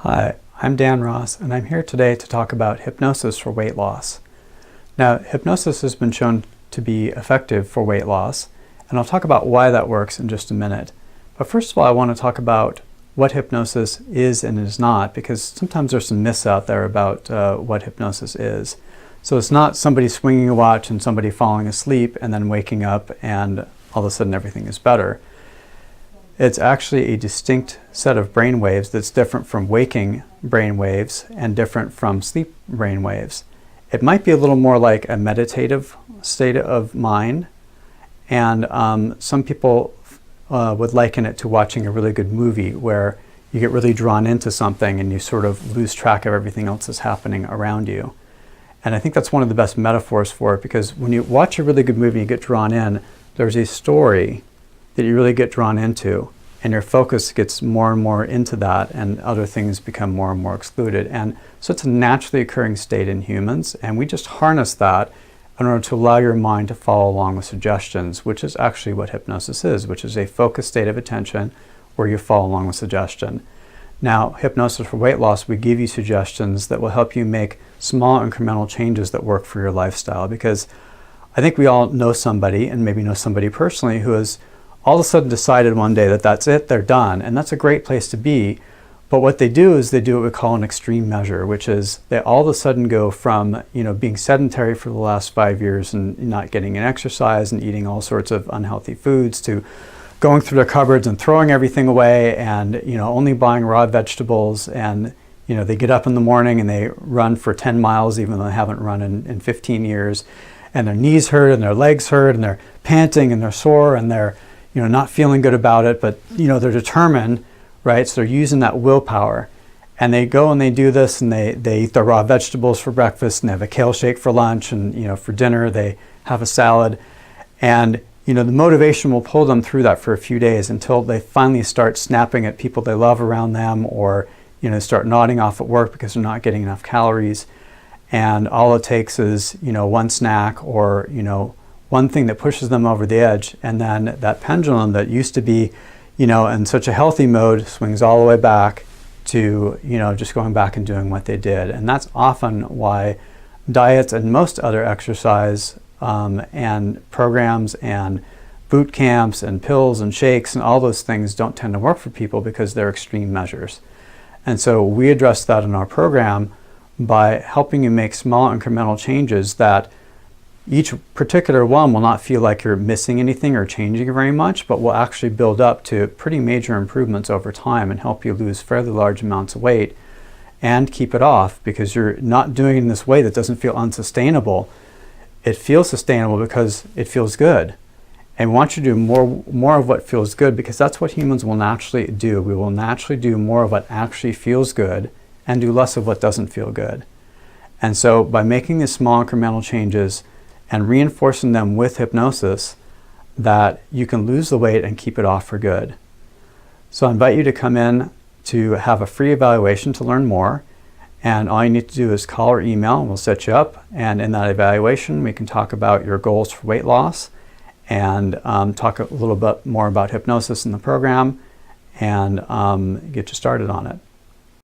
Hi, I'm Dan Ross, and I'm here today to talk about hypnosis for weight loss. Now, hypnosis has been shown to be effective for weight loss, and I'll talk about why that works in just a minute. But first of all, I want to talk about what hypnosis is and is not, because sometimes there's some myths out there about what hypnosis is. So it's not somebody swinging a watch and somebody falling asleep and then waking up and all of a sudden everything is better. It's actually a distinct set of brain waves that's different from waking brain waves and different from sleep brain waves. It might be a little more like a meditative state of mind, and some people would liken it to watching a really good movie where you get really drawn into something and you sort of lose track of everything else that's happening around you. And I think that's one of the best metaphors for it, because when you watch a really good movie and you get drawn in, there's a story that you really get drawn into, and your focus gets more and more into that, and other things become more and more excluded. And so it's a naturally occurring state in humans, and we just harness that in order to allow your mind to follow along with suggestions, which is actually what hypnosis is, which is a focused state of attention where you follow along with suggestion. Now, hypnosis for weight loss, we give you suggestions that will help you make small incremental changes that work for your lifestyle, because I think we all know somebody, and maybe know somebody personally, who has all of a sudden decided one day that that's it, they're done, and that's a great place to be. But what they do is they do what we call an extreme measure, which is they all of a sudden go from being sedentary for the last 5 years and not getting an exercise and eating all sorts of unhealthy foods, to going through their cupboards and throwing everything away, and only buying raw vegetables, and they get up in the morning and they run for 10 miles even though they haven't run in 15 years, and their knees hurt and their legs hurt and they're panting and they're sore and they're not feeling good about it, but they're determined, right? So they're using that willpower, and they go and they do this, and they eat their raw vegetables for breakfast, and they have a kale shake for lunch, and for dinner they have a salad, and the motivation will pull them through that for a few days until they finally start snapping at people they love around them, or start nodding off at work because they're not getting enough calories. And all it takes is one snack, or one thing that pushes them over the edge, and then that pendulum that used to be in such a healthy mode swings all the way back to just going back and doing what they did. And that's often why diets and most other exercise and programs and boot camps and pills and shakes and all those things don't tend to work for people, because they're extreme measures. And so we address that in our program by helping you make small incremental changes that each particular one will not feel like you're missing anything or changing very much, but will actually build up to pretty major improvements over time and help you lose fairly large amounts of weight and keep it off, because you're not doing it in this way that doesn't feel unsustainable. It feels sustainable because it feels good. And we want you to do more of what feels good, because that's what humans will naturally do. We will naturally do more of what actually feels good and do less of what doesn't feel good. And so by making these small incremental changes and reinforcing them with hypnosis, that you can lose the weight and keep it off for good. So I invite you to come in to have a free evaluation to learn more. And all you need to do is call or email, and we'll set you up. And in that evaluation, we can talk about your goals for weight loss, and talk a little bit more about hypnosis in the program, and get you started on it.